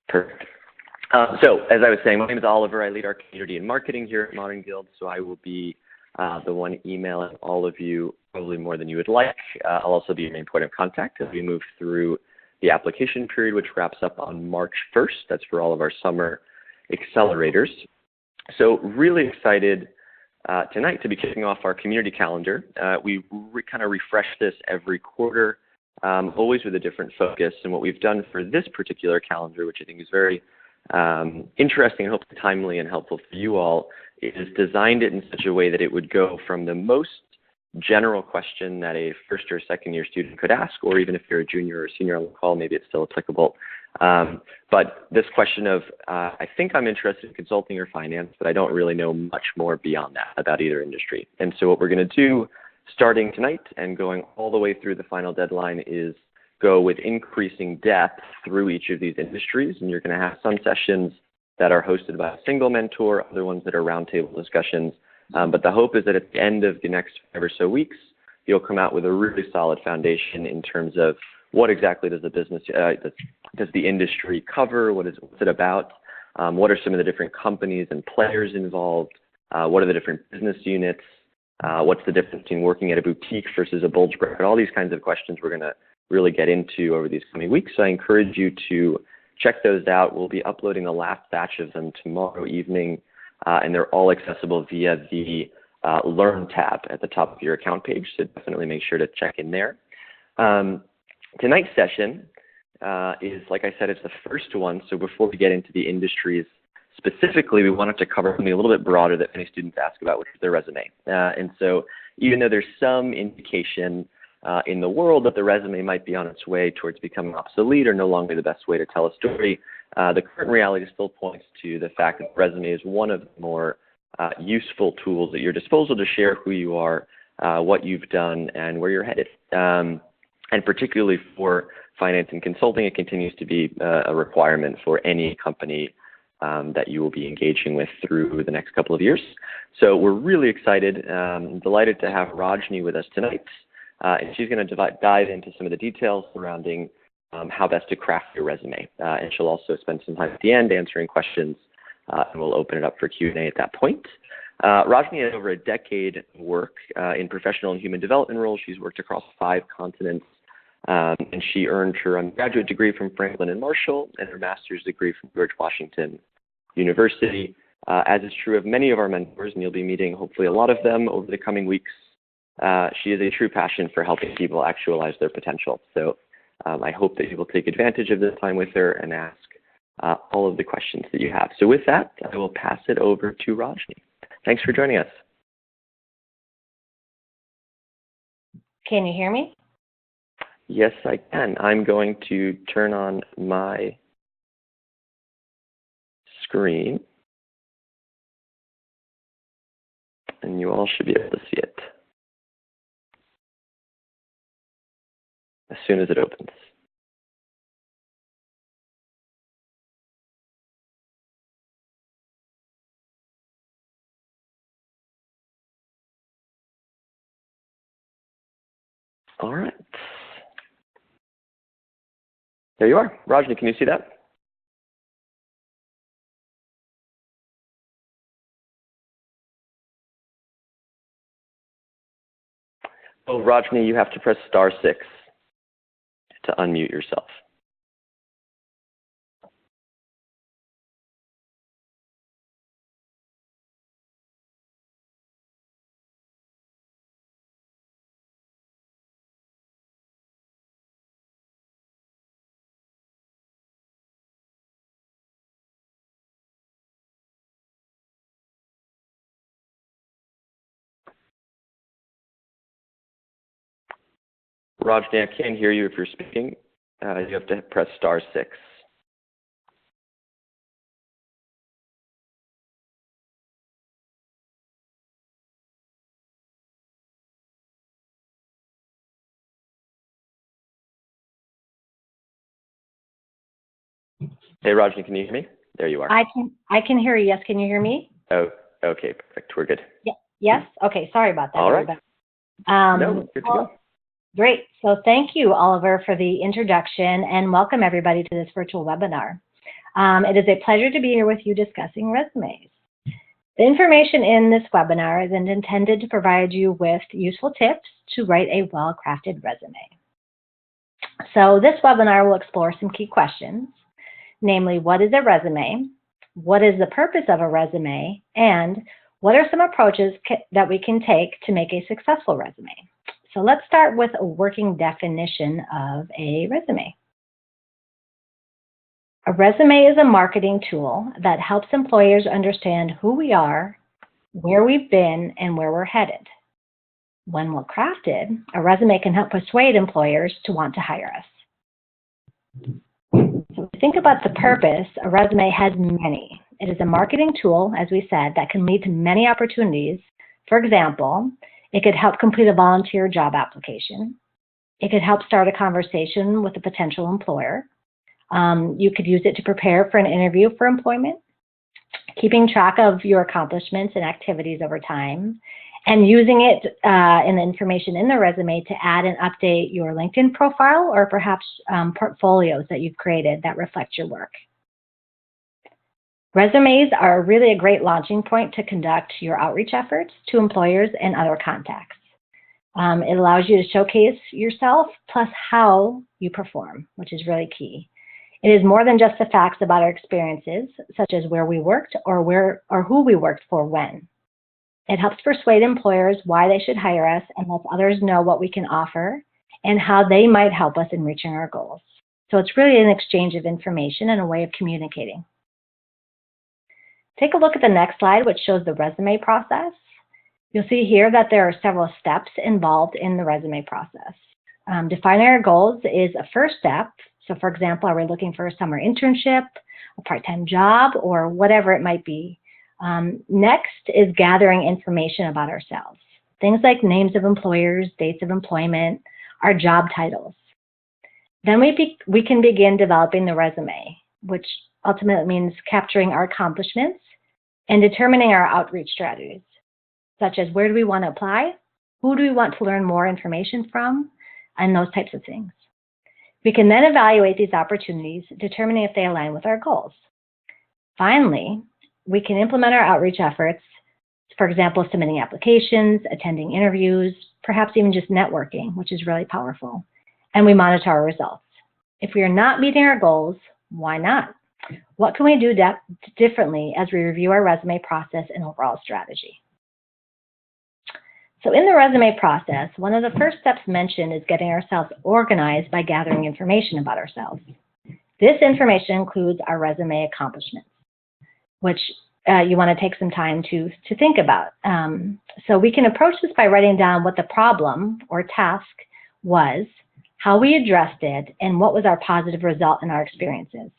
Perfect. So as I was saying, my name is Oliver. I lead our community and marketing here at Modern Guild, so I will be the one emailing all of you, probably more than you would like. I'll also be your main point of contact as we move through the application period, which wraps up on March 1st. That's for all of our summer accelerators. So really excited tonight to be kicking off our community calendar. We kind of refresh this every quarter, always with a different focus. And what we've done for this particular calendar, which I think is very interesting and hopefully timely and helpful for you all, is designed it in such a way that it would go from the most general question that a first or second year student could ask, or even if you're a junior or senior on the call, maybe it's still applicable. But this question of, I think I'm interested in consulting or finance, but I don't really know much more beyond that about either industry. And so what we're going to do starting tonight and going all the way through the final deadline is go with increasing depth through each of these industries. And you're going to have some sessions that are hosted by a single mentor, other ones that are roundtable discussions. But the hope is that at the end of the next 5 or so weeks, you'll come out with a really solid foundation in terms of what exactly does the business, does the industry cover? What's it about? What are some of the different companies and players involved? What are the different business units? What's the difference between working at a boutique versus a bulge bracket? All these kinds of questions we're going to really get into over these coming weeks. So I encourage you to check those out. We'll be uploading the last batch of them tomorrow evening, and they're all accessible via the Learn tab at the top of your account page, so definitely make sure to check in there. Tonight's session is, like I said, it's the first one, so before we get into the industries specifically, we wanted to cover something a little bit broader that many students ask about, which is their resume. And so even though there's some indication in the world that the resume might be on its way towards becoming obsolete or no longer the best way to tell a story, the current reality still points to the fact that the resume is one of the more useful tools at your disposal to share who you are, what you've done, and where you're headed. And particularly for finance and consulting, it continues to be a requirement for any company that you will be engaging with through the next couple of years. So we're really excited, delighted to have Rajni with us tonight. And she's going to dive into some of the details surrounding how best to craft your resume. And she'll also spend some time at the end answering questions, and we'll open it up for Q&A at that point. Rajni has over a decade of work in professional and human development roles. She's worked across 5 continents, and she earned her undergraduate degree from Franklin and Marshall and her master's degree from George Washington University. As is true of many of our mentors, and you'll be meeting hopefully a lot of them over the coming weeks, she is a true passion for helping people actualize their potential. So I hope that you will take advantage of this time with her and ask all of the questions that you have. So with that, I will pass it over to Rajni. Thanks for joining us. Can you hear me? Yes, I can. I'm going to turn on my screen, and you all should be able to see it as soon as it opens. All right. There you are. Rajni, can you see that? Oh, Rajni, you have to press *6 to unmute yourself. Rajni, I can't hear you if you're speaking. You have to press *6. Hey, Rajni, can you hear me? There you are. I can hear you. Yes, can you hear me? Oh, okay, perfect. We're good. Yeah. Yes. Okay. Sorry about that. All right. No, good to go. Great. So thank you, Oliver, for the introduction, and welcome everybody to this virtual webinar. It is a pleasure to be here with you discussing resumes. The information in this webinar is intended to provide you with useful tips to write a well-crafted resume. So this webinar will explore some key questions, namely, what is a resume? What is the purpose of a resume? And what are some approaches that we can take to make a successful resume? So let's start with a working definition of a resume. A resume is a marketing tool that helps employers understand who we are, where we've been, and where we're headed. When well crafted, a resume can help persuade employers to want to hire us. So if you think about the purpose, a resume has many. It is a marketing tool, as we said, that can lead to many opportunities. For example, it could help complete a volunteer job application. It could help start a conversation with a potential employer. You could use it to prepare for an interview for employment, keeping track of your accomplishments and activities over time, and using it in the information in the resume to add and update your LinkedIn profile or perhaps portfolios that you've created that reflect your work. Resumes are really a great launching point to conduct your outreach efforts to employers and other contacts. It allows you to showcase yourself plus how you perform, which is really key. It is more than just the facts about our experiences, such as where we worked or who we worked for when. It helps persuade employers why they should hire us and lets others know what we can offer and how they might help us in reaching our goals. So it's really an exchange of information and a way of communicating. Take a look at the next slide, which shows the resume process. You'll see here that there are several steps involved in the resume process. Defining our goals is a first step. So for example, are we looking for a summer internship, a part-time job, or whatever it might be? Next is gathering information about ourselves. Things like names of employers, dates of employment, our job titles. Then we can begin developing the resume, which ultimately means capturing our accomplishments and determining our outreach strategies, such as where do we want to apply, who do we want to learn more information from, and those types of things. We can then evaluate these opportunities, determining if they align with our goals. Finally, we can implement our outreach efforts, for example, submitting applications, attending interviews, perhaps even just networking, which is really powerful. And we monitor our results. If we are not meeting our goals, why not? What can we do differently as we review our resume process and overall strategy? So in the resume process, one of the first steps mentioned is getting ourselves organized by gathering information about ourselves. This information includes our resume accomplishments, which you want to take some time to think about. So we can approach this by writing down what the problem or task was, how we addressed it, and what was our positive result in our experiences.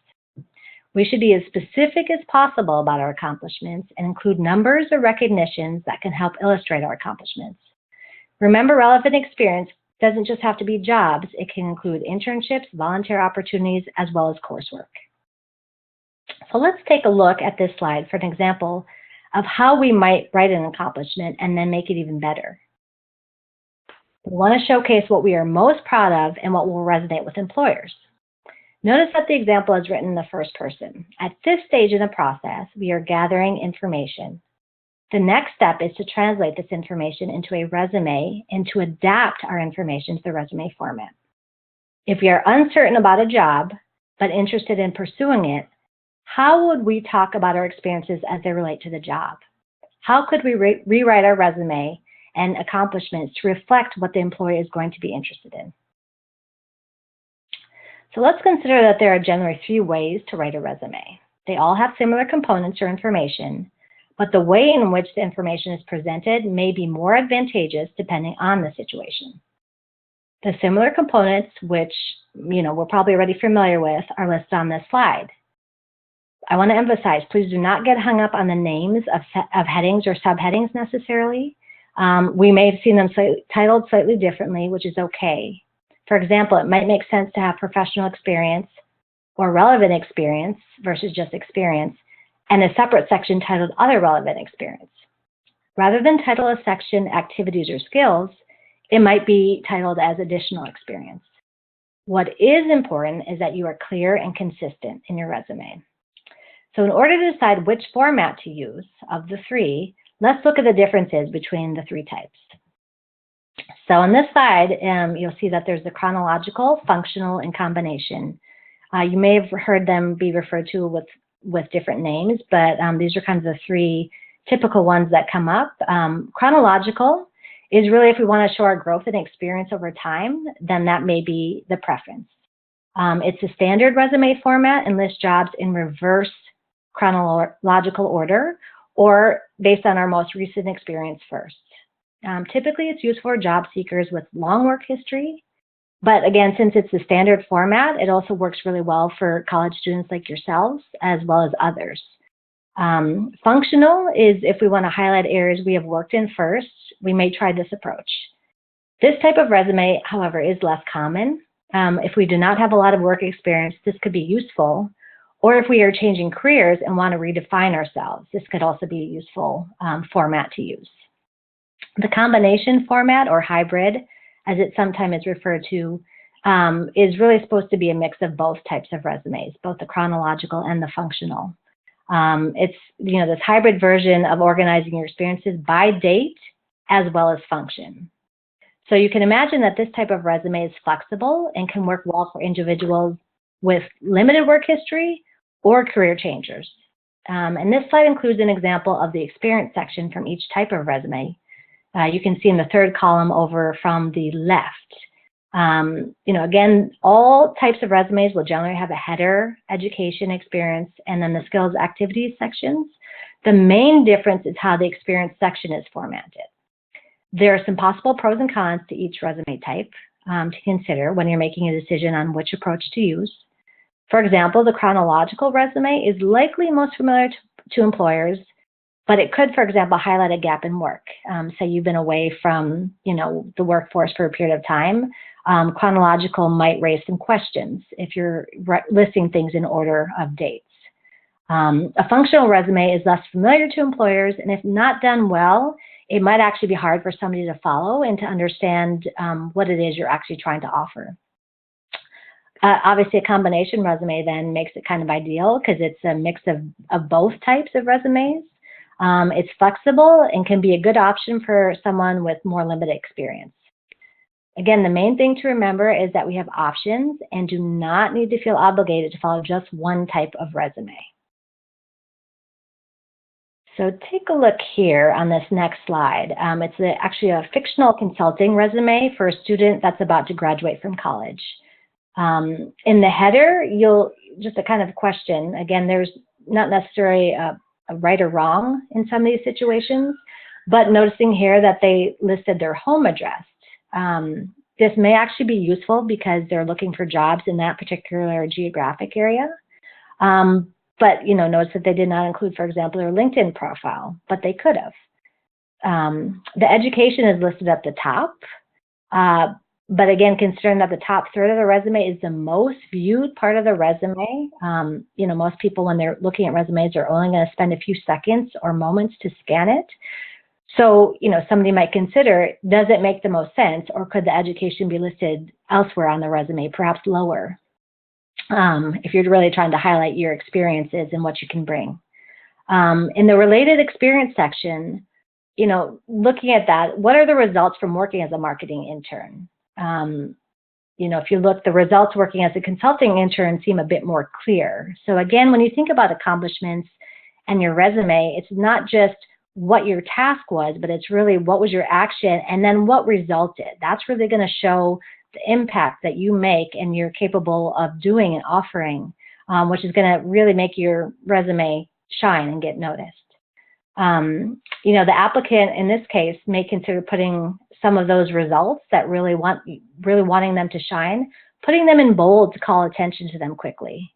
We should be as specific as possible about our accomplishments and include numbers or recognitions that can help illustrate our accomplishments. Remember, relevant experience doesn't just have to be jobs. It can include internships, volunteer opportunities, as well as coursework. So let's take a look at this slide for an example of how we might write an accomplishment and then make it even better. We want to showcase what we are most proud of and what will resonate with employers. Notice that the example is written in the first person. At this stage in the process, we are gathering information. The next step is to translate this information into a resume and to adapt our information to the resume format. If we are uncertain about a job, but interested in pursuing it, how would we talk about our experiences as they relate to the job? How could we rewrite our resume and accomplishments to reflect what the employer is going to be interested in? So let's consider that there are generally 3 ways to write a resume. They all have similar components or information, but the way in which the information is presented may be more advantageous depending on the situation. The similar components, which we're probably already familiar with, are listed on this slide. I want to emphasize, please do not get hung up on the names of headings or subheadings necessarily. We may have seen them titled slightly differently, which is okay. For example, it might make sense to have professional experience or relevant experience versus just experience, and a separate section titled Other Relevant Experience. Rather than title a section Activities or Skills, it might be titled as Additional Experience. What is important is that you are clear and consistent in your resume. So in order to decide which format to use of the three, let's look at the differences between the three types. So on this side, you'll see that there's the chronological, functional, and combination. You may have heard them be referred to with different names, but these are kind of the three typical ones that come up. Chronological is really if we want to show our growth and experience over time, then that may be the preference. It's a standard resume format and lists jobs in reverse chronological order or based on our most recent experience first. Typically, it's used for job seekers with long work history. But again, since it's the standard format, it also works really well for college students like yourselves as well as others. Functional is if we want to highlight areas we have worked in first, we may try this approach. This type of resume, however, is less common. If we do not have a lot of work experience, this could be useful. Or if we are changing careers and want to redefine ourselves, this could also be a useful format to use. The combination format or hybrid, as it sometimes is referred to, is really supposed to be a mix of both types of resumes, both the chronological and the functional. It's this hybrid version of organizing your experiences by date as well as function. So you can imagine that this type of resume is flexible and can work well for individuals with limited work history or career changers. And this slide includes an example of the experience section from each type of resume. You can see in the third column over from the left. Again, all types of resumes will generally have a header, education, experience, and then the skills activities sections. The main difference is how the experience section is formatted. There are some possible pros and cons to each resume type to consider when you're making a decision on which approach to use. For example, the chronological resume is likely most familiar to employers, but it could, for example, highlight a gap in work. Say you've been away from, the workforce for a period of time. Chronological might raise some questions if you're listing things in order of dates. A functional resume is less familiar to employers, and if not done well, it might actually be hard for somebody to follow and to understand what it is you're actually trying to offer. Obviously, a combination resume then makes it kind of ideal because it's a mix of both types of resumes. It's flexible and can be a good option for someone with more limited experience. Again, the main thing to remember is that we have options and do not need to feel obligated to follow just one type of resume. So take a look here on this next slide. It's actually a fictional consulting resume for a student that's about to graduate from college. In the header, just a kind of question. Again, there's not necessarily a right or wrong in some of these situations, but noticing here that they listed their home address. This may actually be useful because they're looking for jobs in that particular geographic area. But notice that they did not include, for example, their LinkedIn profile, but they could have. The education is listed at the top. But again, considering that the top third of the resume is the most viewed part of the resume, most people when they're looking at resumes are only going to spend a few seconds or moments to scan it. So, somebody might consider, does it make the most sense, or could the education be listed elsewhere on the resume, perhaps lower, if you're really trying to highlight your experiences and what you can bring. In the related experience section, looking at that, what are the results from working as a marketing intern? If you look, the results working as a consulting intern seem a bit more clear. So again, when you think about accomplishments and your resume, it's not just what your task was, but it's really what was your action and then what resulted. That's really going to show the impact that you make and you're capable of doing and offering, which is going to really make your resume shine and get noticed. The applicant in this case may consider putting some of those results that really wanting them to shine, putting them in bold to call attention to them quickly.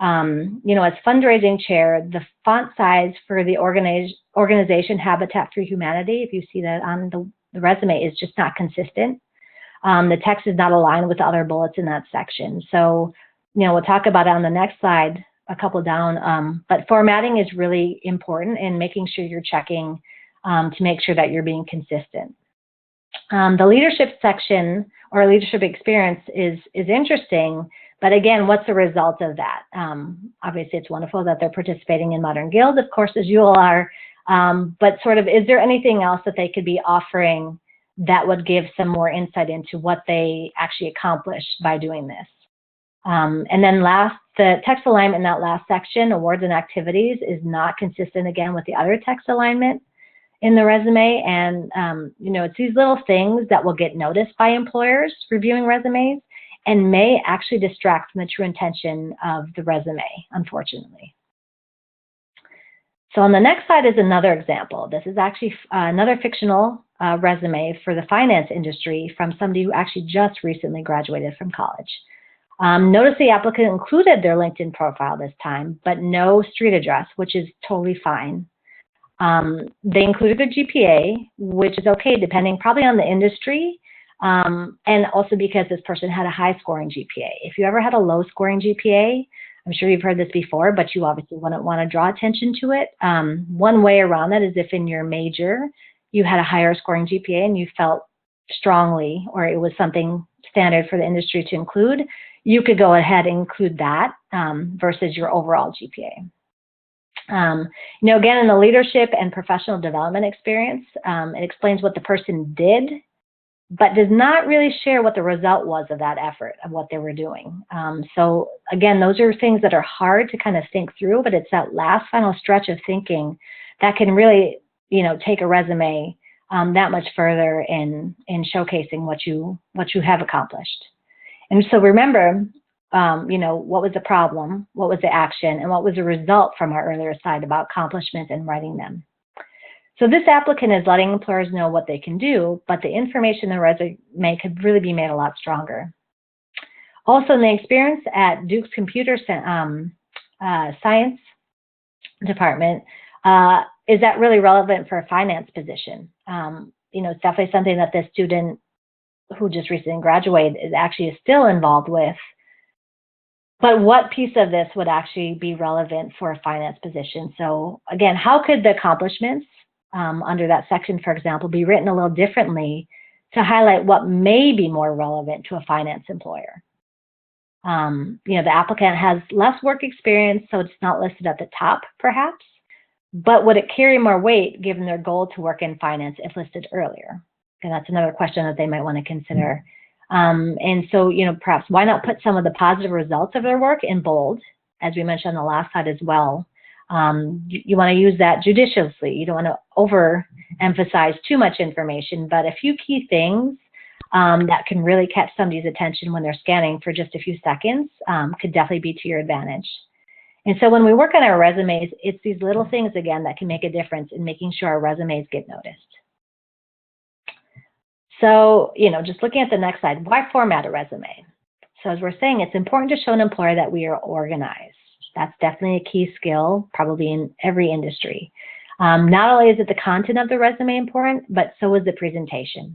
As fundraising chair, the font size for the organization Habitat for Humanity, if you see that on the resume, is just not consistent. The text is not aligned with the other bullets in that section. So, we'll talk about it on the next slide, a couple down, but formatting is really important in making sure you're checking to make sure that you're being consistent. The leadership section or leadership experience is interesting, But again, what's the result of that? Obviously, it's wonderful that they're participating in Modern Guild, of course, as you all are. But sort of, is there anything else that they could be offering that would give some more insight into what they actually accomplished by doing this? And then the text alignment in that last section, awards and activities, is not consistent, again, with the other text alignment in the resume. And, it's these little things that will get noticed by employers reviewing resumes and may actually distract from the true intention of the resume, unfortunately. So on the next slide is another example. This is actually another fictional resume for the finance industry from somebody who actually just recently graduated from college. Notice the applicant included their LinkedIn profile this time, but no street address, which is totally fine. They included their GPA, which is okay, depending probably on the industry, and also because this person had a high-scoring GPA. If you ever had a low-scoring GPA, I'm sure you've heard this before, but you obviously wouldn't want to draw attention to it. One way around that is if in your major you had a higher scoring GPA and you felt strongly, or it was something standard for the industry to include, you could go ahead and include that versus your overall GPA. Again, in the leadership and professional development experience, it explains what the person did, but does not really share what the result was of that effort, of what they were doing. So again, those are things that are hard to kind of think through, but it's that last final stretch of thinking that can really, take a resume that much further in showcasing what you have accomplished. And so remember, what was the problem, what was the action, and what was the result from our earlier slide about accomplishments and writing them. So this applicant is letting employers know what they can do, but the information in the resume could really be made a lot stronger. Also, in the experience at Duke's Computer Science Department, is that really relevant for a finance position? It's definitely something that this student who just recently graduated is still involved with. But what piece of this would actually be relevant for a finance position? So again, how could the accomplishments under that section, for example, be written a little differently to highlight what may be more relevant to a finance employer? The applicant has less work experience, so it's not listed at the top, perhaps, but would it carry more weight given their goal to work in finance if listed earlier? And that's another question that they might want to consider. And so, perhaps why not put some of the positive results of their work in bold, as we mentioned on the last slide as well. You want to use that judiciously. You don't want to overemphasize too much information, but a few key things that can really catch somebody's attention when they're scanning for just a few seconds could definitely be to your advantage. And so when we work on our resumes, it's these little things, again, that can make a difference in making sure our resumes get noticed. So, just looking at the next slide, why format a resume? So as we're saying, it's important to show an employer that we are organized. That's definitely a key skill, probably in every industry. Not only is it the content of the resume important, but so is the presentation.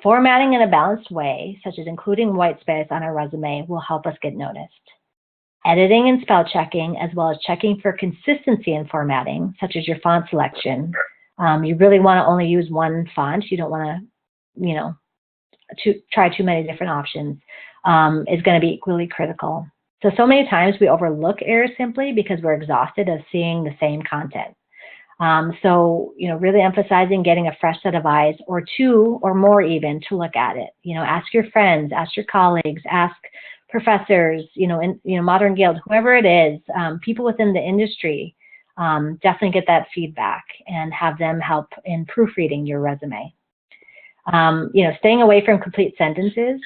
Formatting in a balanced way, such as including white space on our resume, will help us get noticed. Editing and spell checking, as well as checking for consistency in formatting, such as your font selection. You really want to only use one font. You don't want to try too many different options, is going to be equally critical. So many times we overlook errors simply because we're exhausted of seeing the same content. Really emphasizing getting a fresh set of eyes, or two or more even, to look at it. Ask your friends, ask your colleagues, ask professors, Modern Guild, whoever it is, people within the industry, definitely get that feedback and have them help in proofreading your resume. Staying away from complete sentences.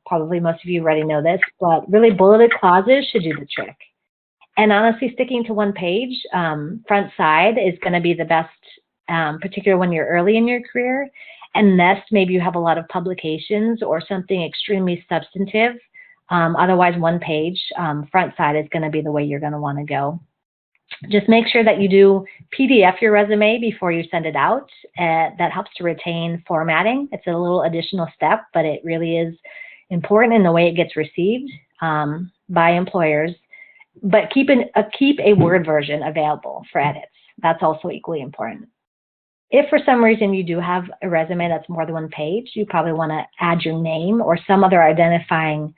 Probably most of you already know this, but really bulleted clauses should do the trick. And honestly, sticking to one page, front side, is going to be the best, particularly when you're early in your career, unless maybe you have a lot of publications or something extremely substantive. Otherwise, one page, front side, is going to be the way you're going to want to go. Just make sure that you do PDF your resume before you send it out. That helps to retain formatting. It's a little additional step, but it really is important in the way it gets received by employers. But keep a Word version available for edits. That's also equally important. If for some reason you do have a resume that's more than one page, you probably want to add your name or some other identifying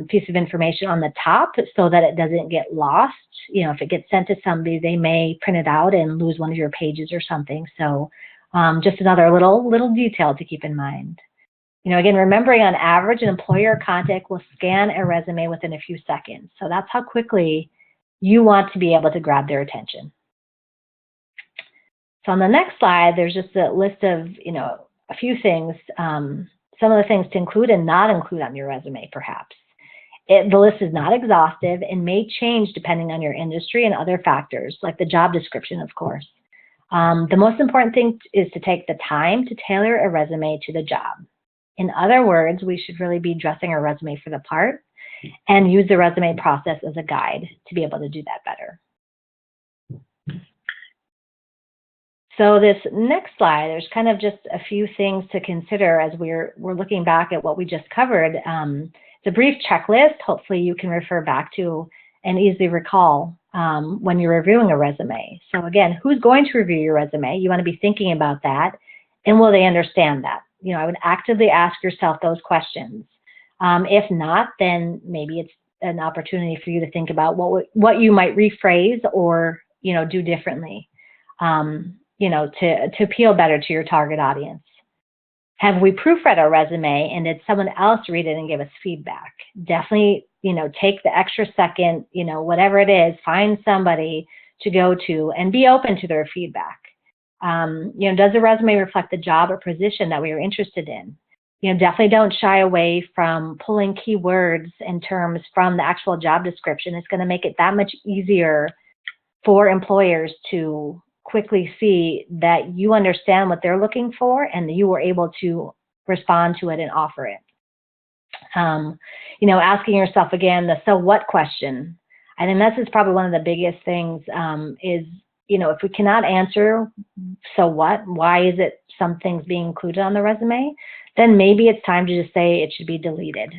piece of information on the top so that it doesn't get lost. You know, if it gets sent to somebody, they may print it out and lose one of your pages or something. So just another little detail to keep in mind. You know, again, remembering on average, an employer contact will scan a resume within a few seconds. So that's how quickly you want to be able to grab their attention. So on the next slide, there's just a list of, you know, a few things, some of the things to include and not include on your resume, perhaps. The list is not exhaustive and may change depending on your industry and other factors, like the job description, of course. The most important thing is to take the time to tailor a resume to the job. In other words, we should really be dressing our resume for the part and use the resume process as a guide to be able to do that better. So this next slide, there's kind of just a few things to consider as we're looking back at what we just covered. It's a brief checklist. Hopefully you can refer back to and easily recall when you're reviewing a resume. So again, who's going to review your resume? You want to be thinking about that, and will they understand that? You know, I would actively ask yourself those questions. If not, then maybe it's an opportunity for you to think about what you might rephrase or, you know, do differently, you know, to appeal better to your target audience. Have we proofread our resume, and did someone else read it and give us feedback? Definitely, you know, take the extra second, you know, whatever it is, find somebody to go to and be open to their feedback. You know, does the resume reflect the job or position that we are interested in? You know, definitely don't shy away from pulling keywords and terms from the actual job description. It's going to make it that much easier for employers to quickly see that you understand what they're looking for and that you were able to respond to it and offer it. You know, asking yourself again the so what question. I think this is probably one of the biggest things is, you know, if we cannot answer so what, why is it some things being included on the resume, then maybe it's time to just say it should be deleted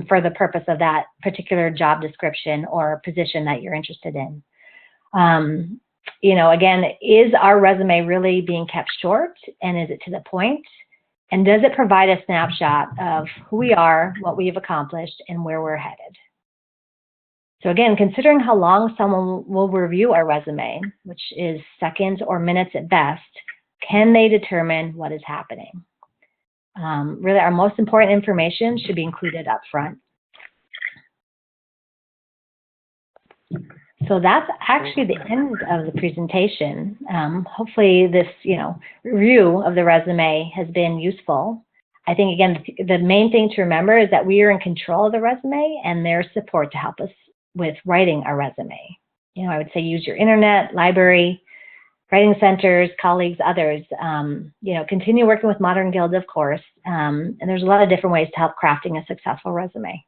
for the purpose of that particular job description or position that you're interested in. You know, again, is our resume really being kept short, and is it to the point? And does it provide a snapshot of who we are, what we have accomplished, and where we're headed? So again, considering how long someone will review our resume, which is seconds or minutes at best, can they determine what is happening? Really, our most important information should be included up front. So that's actually the end of the presentation. Hopefully this, you know, review of the resume has been useful. I think, again, the main thing to remember is that we are in control of the resume, and there's support to help us with writing our resume. You know, I would say use your internet, library, writing centers, colleagues, others. You know, continue working with Modern Guild, of course, and there's a lot of different ways to help crafting a successful resume.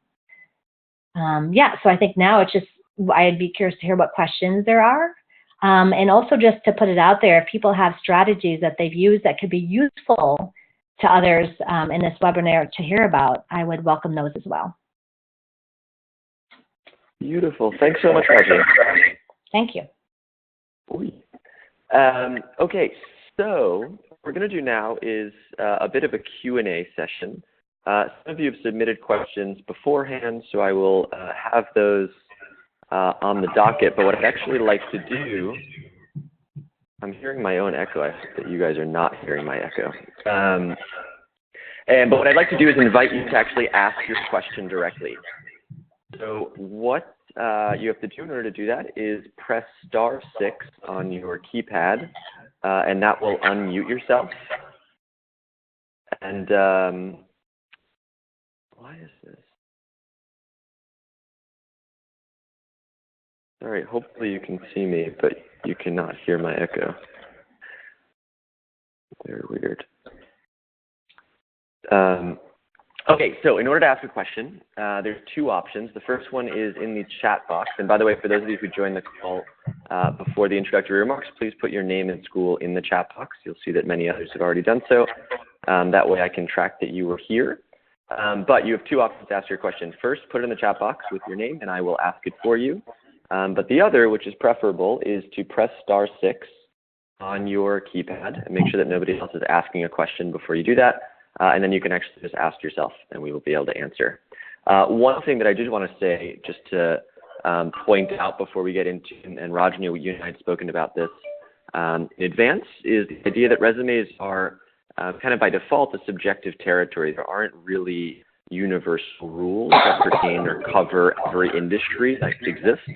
Yeah, so I think now it's just, I'd be curious to hear what questions there are. And also just to put it out there, if people have strategies that they've used that could be useful to others in this webinar to hear about, I would welcome those as well. Beautiful. Thanks so much, Reggie. Thank you. Okay, so what we're going to do now is a bit of a Q&A session. Some of you have submitted questions beforehand, so I will have those on the docket. But what I'd actually like to do, I'm hearing my own echo. I hope that you guys are not hearing my echo. But what I'd like to do is invite you to actually ask your question directly. So what you have to do in order to do that is press *6 on your keypad, and that will unmute yourself. And why is this? Sorry, hopefully you can see me, but you cannot hear my echo. Very weird. Okay, so in order to ask a question, there's two options. The first one is in the chat box. And by the way, for those of you who joined the call before the introductory remarks, please put your name and school in the chat box. You'll see that many others have already done so. That way I can track that you were here. But you have two options to ask your question. First, put it in the chat box with your name, and I will ask it for you. But the other, which is preferable, is to press *6 on your keypad and make sure that nobody else is asking a question before you do that. And then you can actually just ask yourself, and we will be able to answer. One thing that I did want to say, just to point out before we get into, and Rajni, you and I had spoken about this in advance, is the idea that resumes are kind of by default a subjective territory. There aren't really universal rules that pertain or cover every industry that exists.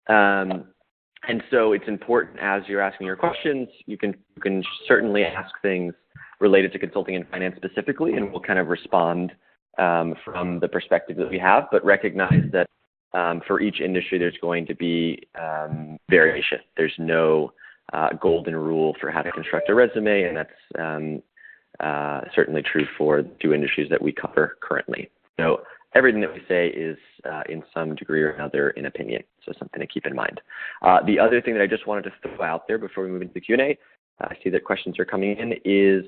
And so it's important as you're asking your questions, you can certainly ask things related to consulting and finance specifically, and we'll kind of respond from the perspective that we have, but recognize that for each industry, there's going to be variation. There's no golden rule for how to construct a resume, and that's certainly true for the two industries that we cover currently. So everything that we say is in some degree or another an opinion, so something to keep in mind. The other thing that I just wanted to throw out there before we move into the Q&A, I see that questions are coming in, is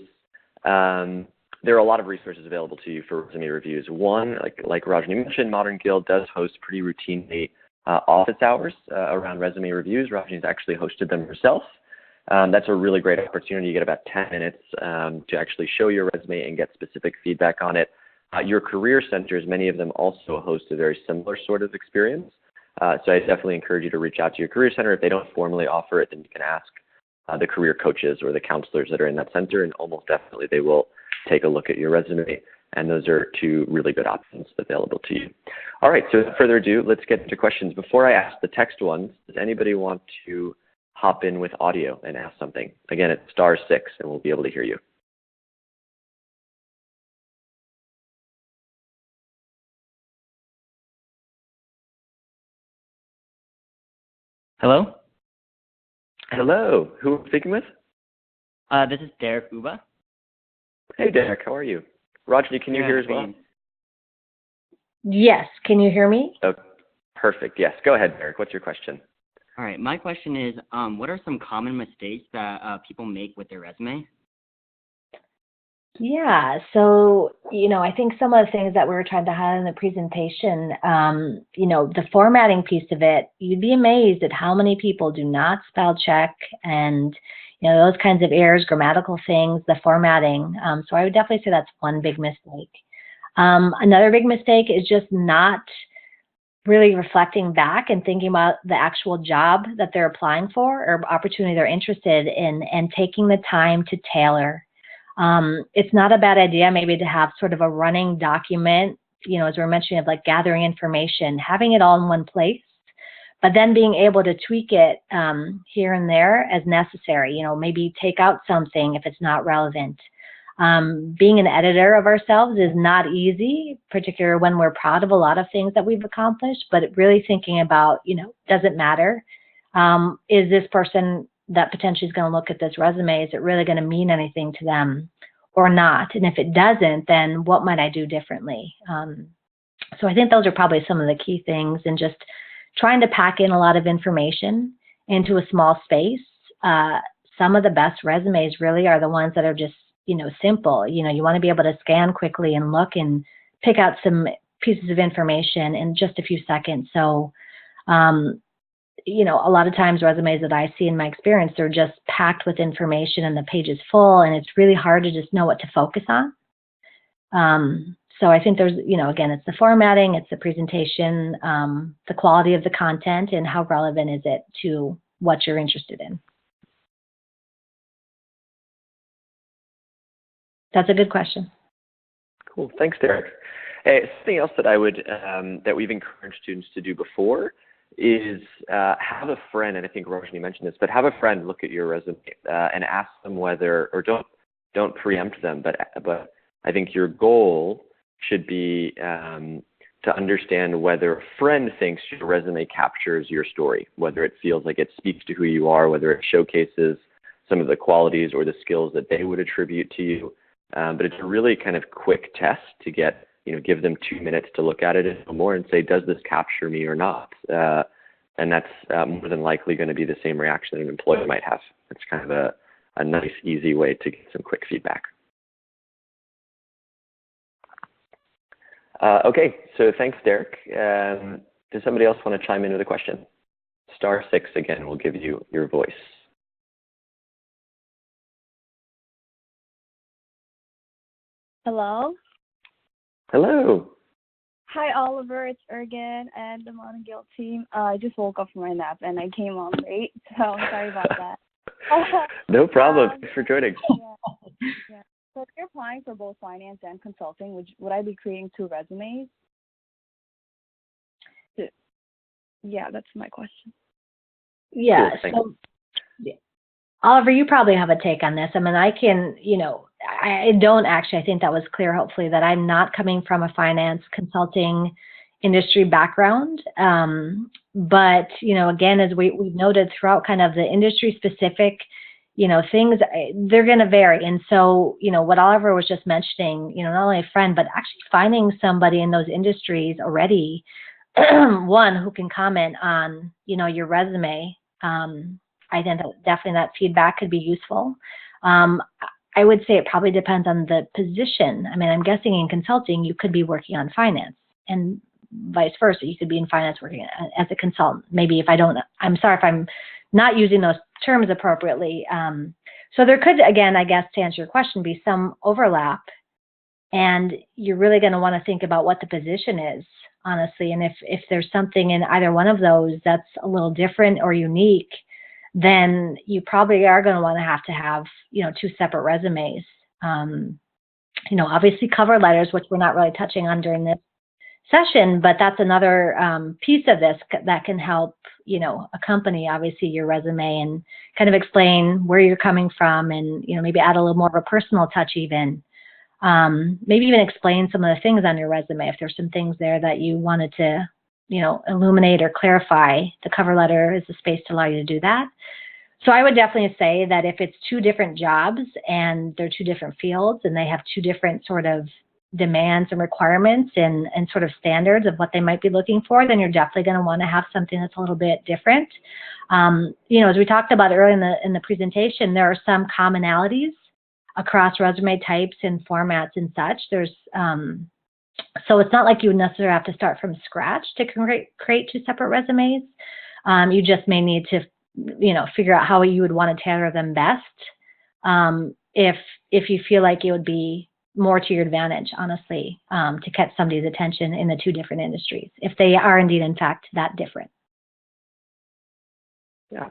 there are a lot of resources available to you for resume reviews. One, like Rajni mentioned, Modern Guild does host pretty routinely office hours around resume reviews. Rajni's actually hosted them herself. That's a really great opportunity. You get about 10 minutes to actually show your resume and get specific feedback on it. Your career centers, many of them also host a very similar sort of experience. So I definitely encourage you to reach out to your career center. If they don't formally offer it, then you can ask the career coaches or the counselors that are in that center, and almost definitely they will take a look at your resume. And those are two really good options available to you. All right, so without further ado, let's get into questions. Before I ask the text ones, does anybody want to hop in with audio and ask something? Again, it's *6, and we'll be able to hear you. Hello? Hello, who am I speaking with? This is Derek Uba. Hey, Derek, how are you? Rajni, can you hear as well? Yes. Can you hear me? Oh, perfect. Yes. Go ahead, Derek. What's your question? All right. My question is, what are some common mistakes that people make with their resume? Yeah, so, I think some of the things that we were trying to highlight in the presentation, the formatting piece of it, you'd be amazed at how many people do not spell check and, those kinds of errors, grammatical things, the formatting. So I would definitely say that's one big mistake. Another big mistake is just not really reflecting back and thinking about the actual job that they're applying for or opportunity they're interested in and taking the time to tailor. It's not a bad idea maybe to have sort of a running document, as we're mentioning, of like gathering information, having it all in one place, but then being able to tweak it here and there as necessary, maybe take out something if it's not relevant. Being an editor of ourselves is not easy, particularly when we're proud of a lot of things that we've accomplished, but really thinking about, does it matter? Is this person that potentially is going to look at this resume, is it really going to mean anything to them or not? And if it doesn't, then what might I do differently? So I think those are probably some of the key things, and just trying to pack in a lot of information into a small space. Some of the best resumes really are the ones that are just, simple. You want to be able to scan quickly and look and pick out some pieces of information in just a few seconds. So, a lot of times resumes that I see in my experience, they're just packed with information and the page is full, and it's really hard to just know what to focus on. So I think there's, again, it's the formatting, it's the presentation, the quality of the content, and how relevant is it to what you're interested in. That's a good question. Cool. Thanks, Derek. Something else that I would, that we've encouraged students to do before is have a friend, and I think Rajni mentioned this, but have a friend look at your resume and ask them whether, or don't preempt them, but I think your goal should be to understand whether a friend thinks your resume captures your story, whether it feels like it speaks to who you are, whether it showcases some of the qualities or the skills that they would attribute to you. But it's a really kind of quick test to get, give them 2 minutes to look at it and more and say, does this capture me or not? And that's more than likely going to be the same reaction an employer might have. It's kind of a nice, easy way to get some quick feedback. Okay, so thanks, Derek. Does somebody else want to chime in with a question? *6 again will give you your voice. Hello? Hello. Hi, Oliver. It's Ergen and the Modern Guild team. I just woke up from my nap and I came on late, so I'm sorry about that. No problem. Thanks for joining. Yeah. So if you're applying for both finance and consulting, would I be creating 2 resumes? Yeah, that's my question. Yeah. Cool, thanks. So, Oliver, you probably have a take on this. I mean, I can, I don't actually, I think that was clear, hopefully, that I'm not coming from a finance consulting industry background. But, again, as we've noted throughout kind of the industry specific, things, they're going to vary. And so, what Oliver was just mentioning, not only a friend, but actually finding somebody in those industries already, one who can comment on, your resume. I think that definitely that feedback could be useful. I would say it probably depends on the position. I mean, I'm guessing in consulting, you could be working on finance, and vice versa. You could be in finance working as a consultant. Maybe I'm sorry if I'm not using those terms appropriately. So there could, again, I guess to answer your question, be some overlap, and you're really going to want to think about what the position is, honestly. And if there's something in either one of those that's a little different or unique, then you probably are going to want to have 2 separate resumes. Obviously cover letters, which we're not really touching on during this session, but that's another piece of this that can help, accompany obviously your resume and kind of explain where you're coming from, and, maybe add a little more of a personal touch even. Maybe even explain some of the things on your resume. If there's some things there that you wanted to illuminate or clarify, the cover letter is the space to allow you to do that. So I would definitely say that if it's 2 different jobs and they're 2 different fields and they have 2 different sort of demands and requirements and sort of standards of what they might be looking for, then you're definitely going to want to have something that's a little bit different. As we talked about earlier in the presentation, there are some commonalities across resume types and formats and such. So it's not like you would necessarily have to start from scratch to create 2 separate resumes. You just may need to, figure out how you would want to tailor them best. If you feel like it would be more to your advantage, honestly, to catch somebody's attention in the 2 different industries, if they are indeed, in fact, that different. Yeah.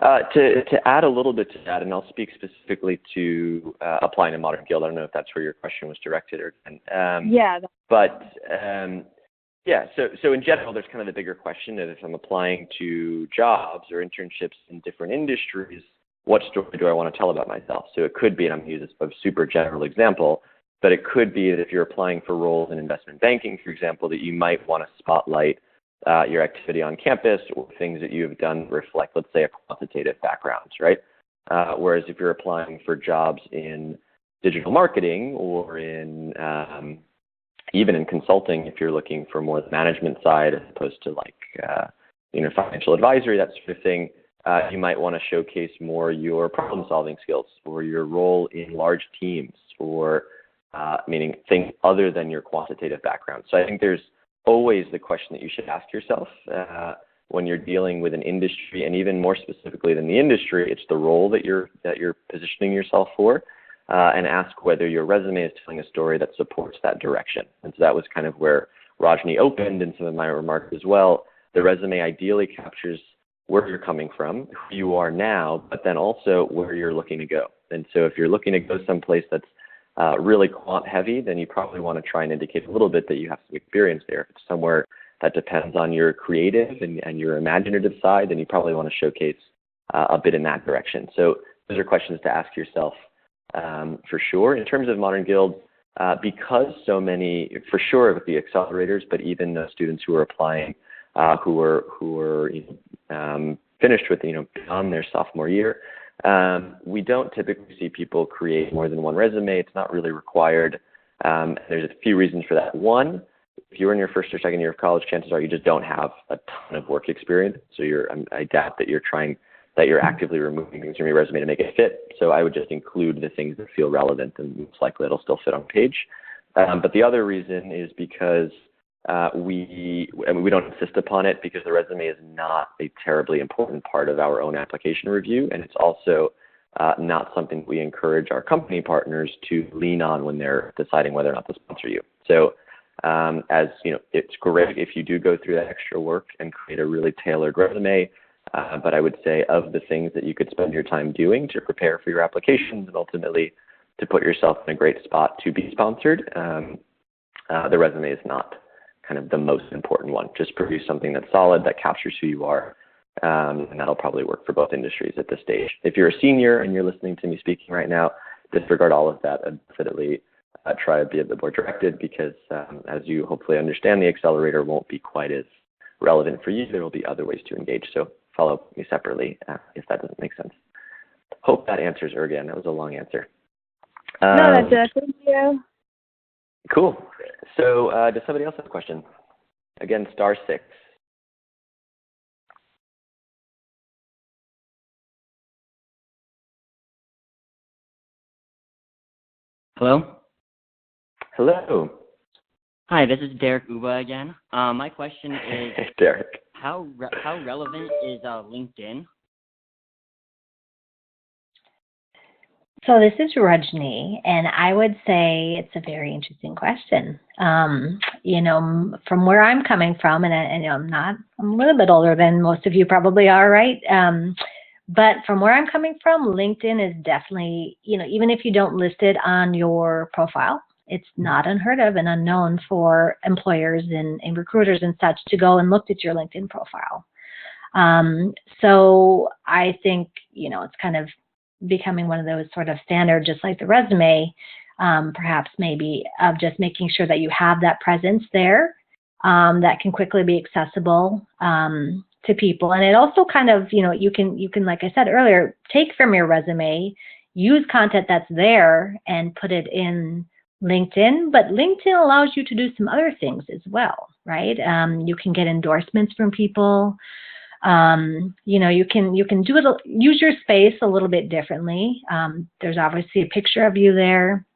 To add a little bit to that, and I'll speak specifically to applying to Modern Guild. I don't know if that's where your question was directed, or Yeah. So in general, there's kind of the bigger question of if I'm applying to jobs or internships in different industries, what story do I want to tell about myself? So it could be, and I'm going to use a super general example, but it could be that if you're applying for roles in investment banking, for example, that you might want to spotlight your activity on campus or things that you have done reflect, let's say, a quantitative background, right? Whereas if you're applying for jobs in digital marketing or in even in consulting, if you're looking for more the management side as opposed to financial advisory, that sort of thing, you might want to showcase more your problem-solving skills or your role in large teams, or meaning things other than your quantitative background. So I think there's always the question that you should ask yourself when you're dealing with an industry, and even more specifically than the industry, it's the role that you're positioning yourself for, and ask whether your resume is telling a story that supports that direction. And so that was kind of where Rajni opened in some of my remarks as well. The resume ideally captures where you're coming from, who you are now, but then also where you're looking to go. And so if you're looking to go someplace that's really quant heavy, then you probably want to try and indicate a little bit that you have some experience there. If it's somewhere that depends on your creative and your imaginative side, then you probably want to showcase a bit in that direction. So those are questions to ask yourself for sure. In terms of Modern Guild, because so many, for sure with the accelerators, but even the students who are applying who are finished with, beyond their sophomore year, we don't typically see people create more than one resume. It's not really required. There's a few reasons for that. One, if you're in your first or second year of college, chances are you just don't have a ton of work experience. So I doubt that you're actively removing things from your resume to make it fit. So I would just include the things that feel relevant, and most likely it'll still fit on page. But the other reason is because we don't insist upon it, because the resume is not a terribly important part of our own application review, and it's also not something we encourage our company partners to lean on when they're deciding whether or not to sponsor you. So As you know, it's great if you do go through that extra work and create a really tailored resume. But I would say of the things that you could spend your time doing to prepare for your applications and ultimately to put yourself in a great spot to be sponsored, the resume is not kind of the most important one. Just produce something that's solid, that captures who you are, and that'll probably work for both industries at this stage. If you're a senior and you're listening to me speaking right now, disregard all of that and definitely try to be a bit more directed because as you hopefully understand, the accelerator won't be quite as relevant for you. There will be other ways to engage. So follow up with me separately if that doesn't make sense. Hope that answers Ergan. That was a long answer. No, that's it. Thank you. Cool. So does somebody else have a question? Again, *6. Hello? Hello. Hi, this is Derek Uba again. My question is, Derek. how relevant is LinkedIn? So this is Rajni, and I would say it's a very interesting question. You know, from where I'm coming from, and I'm a little bit older than most of you probably are, right? But from where I'm coming from, LinkedIn is definitely, you know, even if you don't list it on your profile, it's not unheard of and unknown for employers and recruiters and such to go and look at your LinkedIn profile. So I think, you know, it's kind of becoming one of those sort of standard, just like the resume, perhaps maybe of just making sure that you have that presence there that can quickly be accessible to people. And it also kind of, you know, you can, like I said earlier, take from your resume, use content that's there and put it in LinkedIn, but LinkedIn allows you to do some other things as well, right? You can get endorsements from people. You know, you can do it, use your space a little bit differently. There's obviously a picture of you there,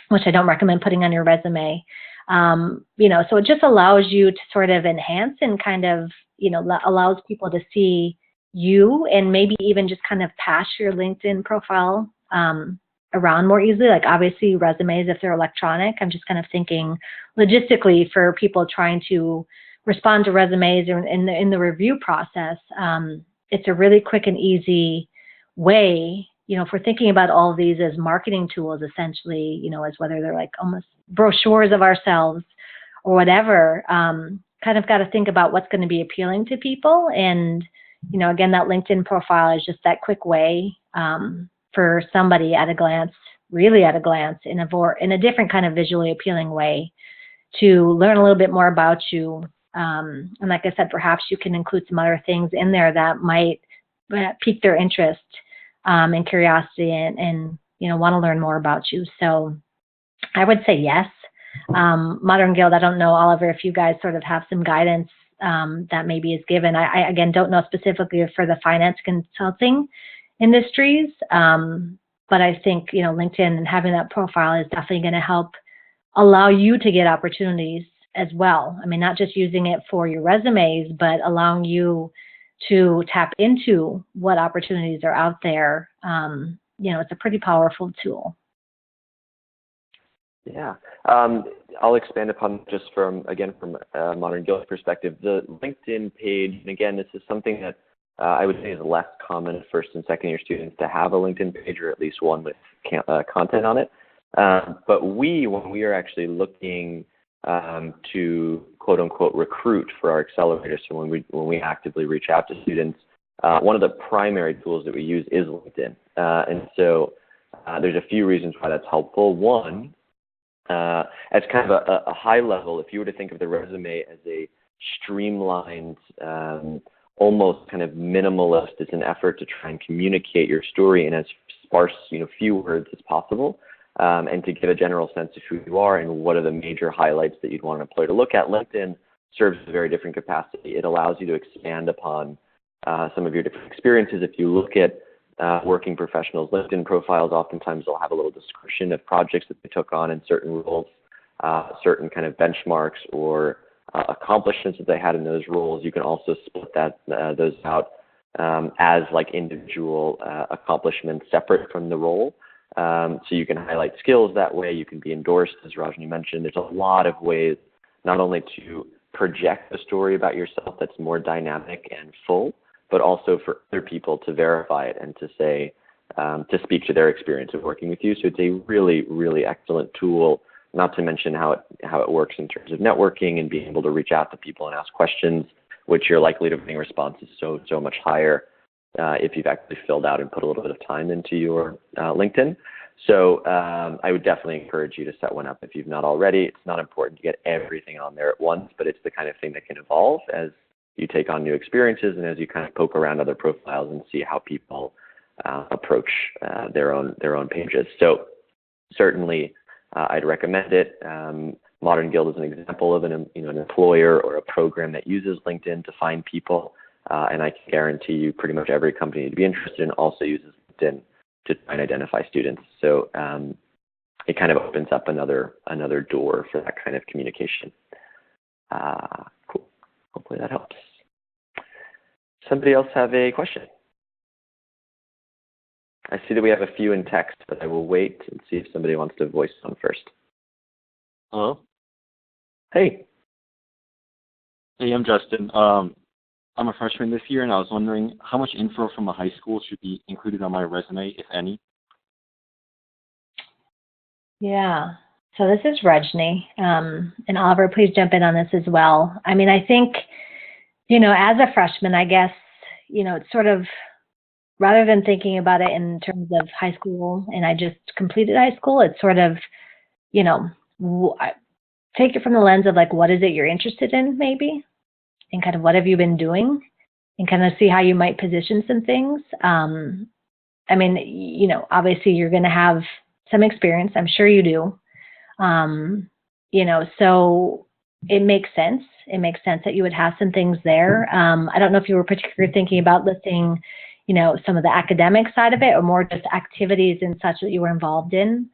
which I don't recommend putting on your resume. You know, so it just allows you to sort of enhance and kind of, you know, allows people to see you and maybe even just kind of pass your LinkedIn profile around more easily. Like obviously resumes, if they're electronic, I'm just kind of thinking logistically for people trying to respond to resumes or in the review process. It's a really quick and easy way, you know, if we're thinking about all of these as marketing tools, essentially, you know, as whether they're like almost brochures of ourselves or whatever, kind of got to think about what's going to be appealing to people. And, you know, again, that LinkedIn profile is just that quick way for somebody at a glance, really at a glance, in a different kind of visually appealing way to learn a little bit more about you. And like I said, perhaps you can include some other things in there that might pique their interest and curiosity and you know, want to learn more about you. So I would say yes. Modern Guild, I don't know, Oliver, if you guys sort of have some guidance that maybe is given. I again, don't know specifically for the finance consulting industries, but I think, you know, LinkedIn and having that profile is definitely going to help allow you to get opportunities as well. I mean, not just using it for your resumes, but allowing you to tap into what opportunities are out there. You know, it's a pretty powerful tool. Yeah. I'll expand upon just from Modern Guild perspective. The LinkedIn page, and again, this is something that I would say is less common for first and second year students to have a LinkedIn page or at least one with content on it. But when we are actually looking to quote unquote recruit for our accelerator, so when we actively reach out to students, one of the primary tools that we use is LinkedIn. And so there's a few reasons why that's helpful. One, as kind of a high level, if you were to think of the resume as a streamlined, almost kind of minimalist, it's an effort to try and communicate your story in as sparse, you know, few words as possible. And to give a general sense of who you are and what are the major highlights that you'd want an employer to look at. LinkedIn serves a very different capacity. It allows you to expand upon some of your different experiences. If you look at working professionals' LinkedIn profiles, oftentimes they'll have a little description of projects that they took on in certain roles, certain kind of benchmarks or accomplishments that they had in those roles. You can also split those out as like individual accomplishments separate from the role. So you can highlight skills that way. You can be endorsed, as Rajni mentioned. There's a lot of ways not only to project a story about yourself that's more dynamic and full, but also for other people to verify it and to say, to speak to their experience of working with you. So it's a really, really excellent tool, not to mention how it works in terms of networking and being able to reach out to people and ask questions, which your likelihood of getting responses so much higher if you've actually filled out and put a little bit of time into your LinkedIn. So I would definitely encourage you to set one up if you've not already. It's not important to get everything on there at once, but it's the kind of thing that can evolve as you take on new experiences and as you kind of poke around other profiles and see how people approach their own pages. So certainly I'd recommend it. Modern Guild is an example of an employer or a program that uses LinkedIn to find people, and I can guarantee you pretty much every company to be interested in also uses LinkedIn to try and identify students. So it kind of opens up another door for that kind of communication. Cool. Hopefully that helps. Somebody else have a question? I see that we have a few in text, but I will wait and see if somebody wants to voice one first. Hello? Hey. Hey, I'm Justin. I'm a freshman this year, and I was wondering how much info from a high school should be included on my resume, if any? Yeah. So this is Rajni. And Oliver, please jump in on this as well. I mean, I think, as a freshman, I guess, it's sort of, rather than thinking about it in terms of high school and I just completed high school, it's sort of, take it from the lens of like, what is it you're interested in maybe? And kind of what have you been doing? And kind of see how you might position some things. I mean, obviously you're going to have some experience. I'm sure you do. So it makes sense. It makes sense that you would have some things there. I don't know if you were particularly thinking about listing some of the academic side of it or more just activities and such that you were involved in.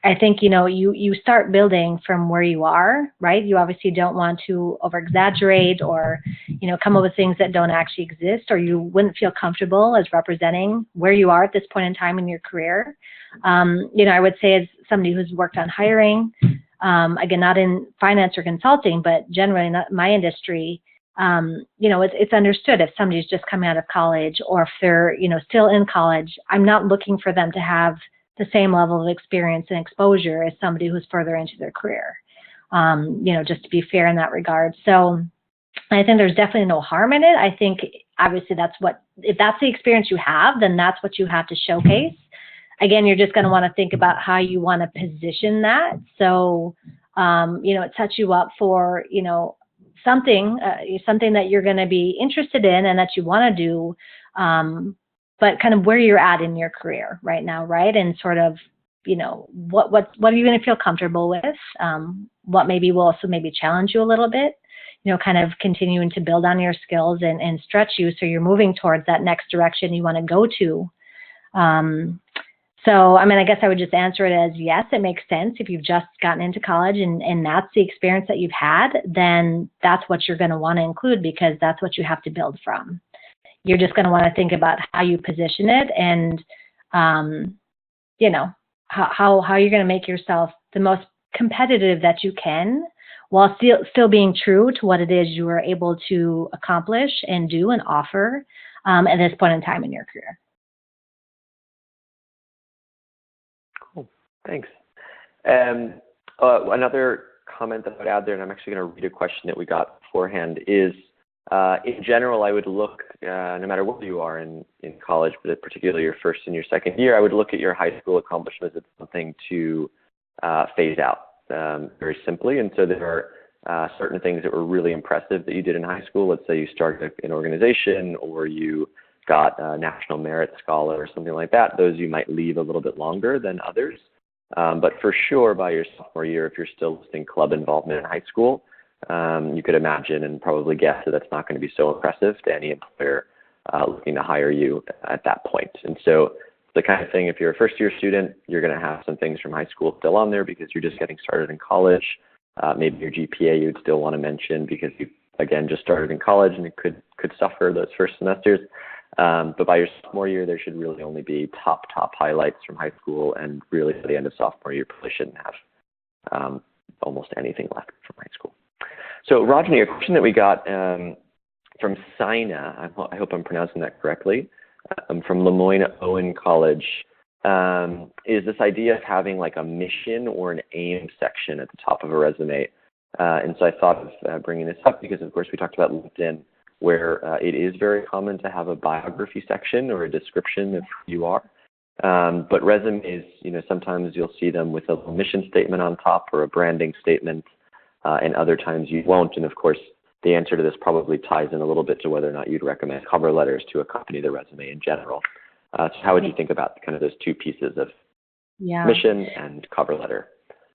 I think, you start building from where you are, right? You obviously don't want to over exaggerate or, come up with things that don't actually exist, or you wouldn't feel comfortable as representing where you are at this point in time in your career. I would say as somebody who's worked on hiring, again, not in finance or consulting, but generally not my industry, it's understood if somebody's just coming out of college or if they're, still in college, I'm not looking for them to have the same level of experience and exposure as somebody who's further into their career, just to be fair in that regard. So I think there's definitely no harm in it. I think obviously if that's the experience you have, then that's what you have to showcase. Again, you're just going to want to think about how you want to position that. So, it sets you up for, something that you're going to be interested in and that you want to do, but kind of where you're at in your career right now, right? And sort of, what are you going to feel comfortable with? What maybe will also maybe challenge you a little bit, kind of continuing to build on your skills and stretch you so you're moving towards that next direction you want to go to. So, I mean, I guess I would just answer it as yes, it makes sense. If you've just gotten into college and that's the experience that you've had, then that's what you're going to want to include because that's what you have to build from. You're just going to want to think about how you position it and, how you're going to make yourself the most competitive that you can while still being true to what it is you are able to accomplish and do and offer at this point in time in your career. Thanks. Another comment that I would add there, and I'm actually going to read a question that we got beforehand, is in general, I would look, no matter where you are in college, but particularly your first and your second year, I would look at your high school accomplishments as something to phase out very simply. And so there are certain things that were really impressive that you did in high school. Let's say you started an organization or you got a National Merit Scholar or something like that. Those you might leave a little bit longer than others. But for sure, by your sophomore year, if you're still listing club involvement in high school, you could imagine and probably guess that that's not going to be so impressive to any employer looking to hire you at that point. And so the kind of thing, if you're a first-year student, you're going to have some things from high school still on there because you're just getting started in college. Maybe your GPA you'd still want to mention because you, again, just started in college and it could suffer those first semesters. But by your sophomore year, there should really only be top highlights from high school, and really by the end of sophomore year, you probably shouldn't have almost anything left from high school. So Rajni, a question that we got from Sina, I hope I'm pronouncing that correctly, from Lemoyne Owen College, is this idea of having like a mission or an aim section at the top of a resume. And so I thought of bringing this up because, of course, we talked about LinkedIn, where it is very common to have a biography section or a description of who you are. But resumes, sometimes you'll see them with a mission statement on top or a branding statement, and other times you won't. And of course, the answer to this probably ties in a little bit to whether or not you'd recommend cover letters to accompany the resume in general. So how would you think about kind of those two pieces of mission and cover letter?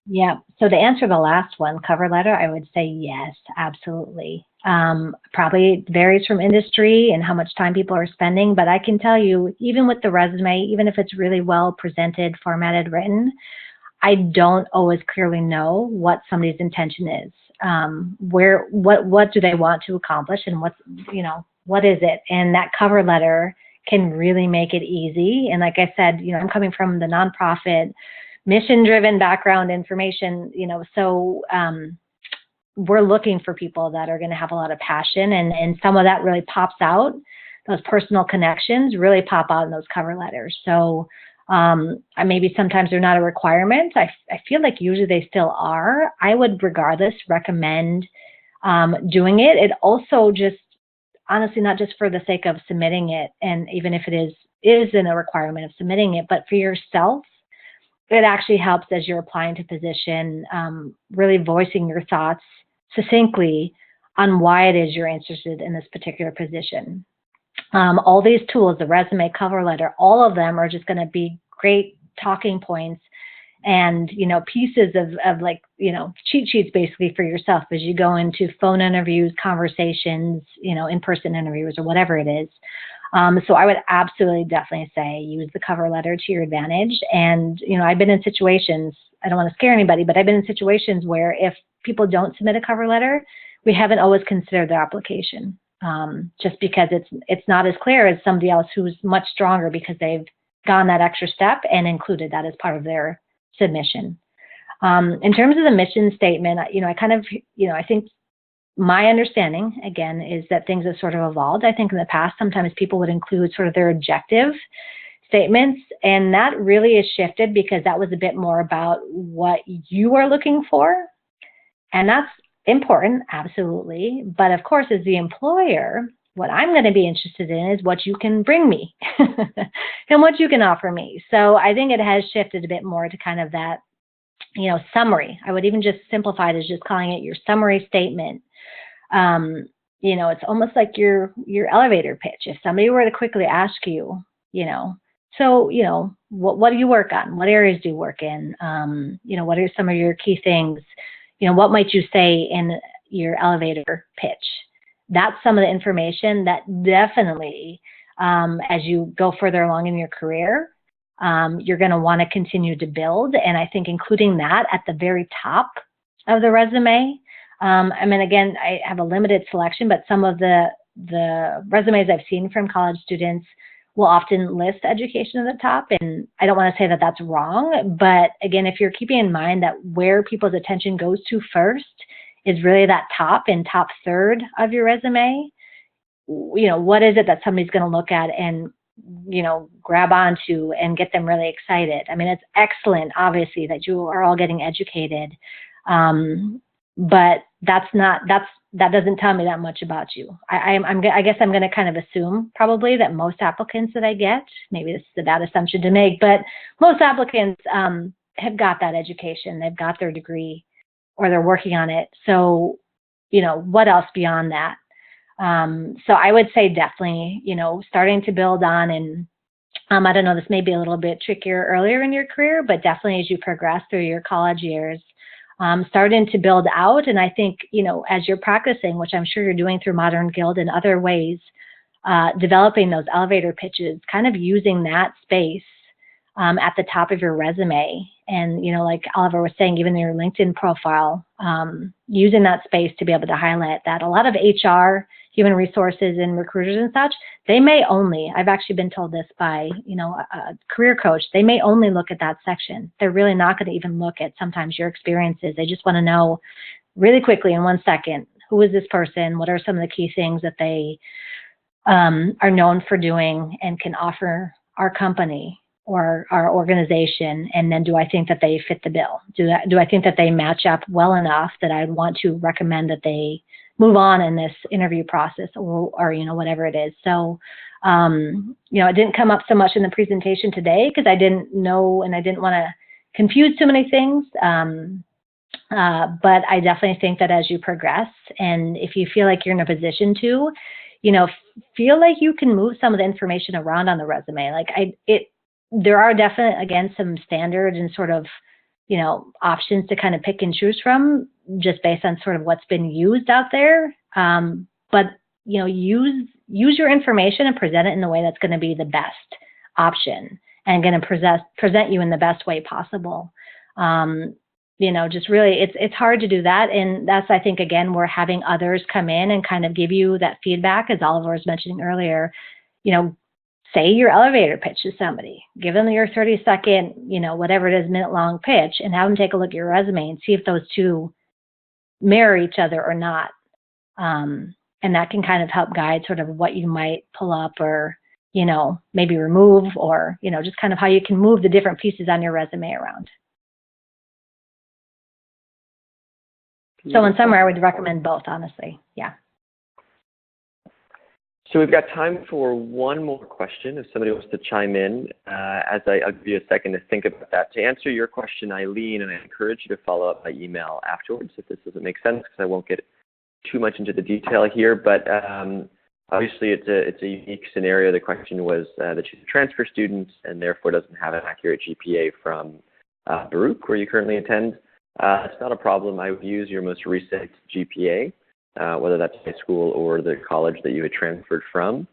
Yeah. So to answer the last one, cover letter, I would say yes, absolutely. Probably varies from industry and how much time people are spending, but I can tell you, even with the resume, even if it's really well presented, formatted, written, I don't always clearly know what somebody's intention is. What do they want to accomplish, and what is it? And that cover letter can really make it easy. And like I said, I'm coming from the nonprofit, mission-driven background information, so we're looking for people that are going to have a lot of passion, and some of that really pops out. Those personal connections really pop out in those cover letters. So maybe sometimes they're not a requirement. I feel like usually they still are. I would regardless recommend doing it. It also just, honestly, not just for the sake of submitting it, and even if it isn't a requirement of submitting it, but for yourself, it actually helps as you're applying to position, really voicing your thoughts succinctly on why it is you're interested in this particular position. All these tools, the resume, cover letter, all of them are just going to be great talking points and, pieces of cheat sheets basically for yourself as you go into phone interviews, conversations, in-person interviews or whatever it is. So I would absolutely definitely say use the cover letter to your advantage. And, I've been in situations, I don't want to scare anybody, but I've been in situations where if people don't submit a cover letter, we haven't always considered their application, just because it's not as clear as somebody else who's much stronger because they've gone that extra step and included that as part of their submission. In terms of the mission statement, I think my understanding, again, is that things have sort of evolved. I think in the past, sometimes people would include sort of their objective statements, and that really has shifted because that was a bit more about what you are looking for. And that's important, absolutely. But of course, as the employer, what I'm going to be interested in is what you can bring me and what you can offer me. So I think it has shifted a bit more to kind of that, summary. I would even just simplify it as just calling it your summary statement. It's almost like your elevator pitch. If somebody were to quickly ask you, what do you work on? What areas do you work in? What are some of your key things? What might you say in your elevator pitch? That's some of the information that definitely, as you go further along in your career, you're going to want to continue to build. And I think including that at the very top of the resume, again, I have a limited selection, but some of the resumes I've seen from college students will often list education at the top. And I don't want to say that that's wrong, but again, if you're keeping in mind that where people's attention goes to first is really that top third of your resume, what is it that somebody's going to look at and, grab onto and get them really excited? It's excellent, obviously, that you are all getting educated. But that doesn't tell me that much about you. I guess I'm going to kind of assume probably that most applicants that I get, maybe this is a bad assumption to make, but most applicants have got that education. They've got their degree or they're working on it. So, what else beyond that? So I would say definitely, starting to build on, and I don't know, this may be a little bit trickier earlier in your career, but definitely as you progress through your college years, starting to build out. And I think, as you're practicing, which I'm sure you're doing through Modern Guild and other ways, developing those elevator pitches, kind of using that space at the top of your resume. And, like Oliver was saying, even your LinkedIn profile, using that space to be able to highlight that. A lot of HR human resources and recruiters and such, they may only, I've actually been told this by, a career coach, they may only look at that section. They're really not going to even look at sometimes your experiences. They just want to know really quickly in 1 second, who is this person? What are some of the key things that they are known for doing and can offer our company or our organization? And then do I think that they fit the bill? Do I think that they match up well enough that I'd want to recommend that they move on in this interview process or whatever it is. So, it didn't come up so much in the presentation today because I didn't know and I didn't want to confuse too many things. But I definitely think that as you progress, and if you feel like you're in a position to, feel like you can move some of the information around on the resume. There are definitely, again, some standard and sort of, options to kind of pick and choose from just based on sort of what's been used out there. But, use your information and present it in the way that's going to be the best option and going to present you in the best way possible. Just really, it's hard to do that. And that's, I think, again, we're having others come in and kind of give you that feedback, as Oliver was mentioning earlier. Say your elevator pitch to somebody, give them your 30-second, whatever it is, minute-long pitch, and have them take a look at your resume and see if those two mirror each other or not. And that can kind of help guide sort of what you might pull up or, maybe remove or, just kind of how you can move the different pieces on your resume around. So in summary, I would recommend both, honestly. Yeah. So we've got time for one more question if somebody wants to chime in. I'll give you a second to think about that. To answer your question, Eileen, and I encourage you to follow up by email afterwards if this doesn't make sense, because I won't get too much into the detail here. But obviously, it's a unique scenario. The question was that she's a transfer student and therefore doesn't have an accurate GPA from Baruch, where you currently attend. It's not a problem. I would use your most recent GPA, whether that's high school or the college that you had transferred from,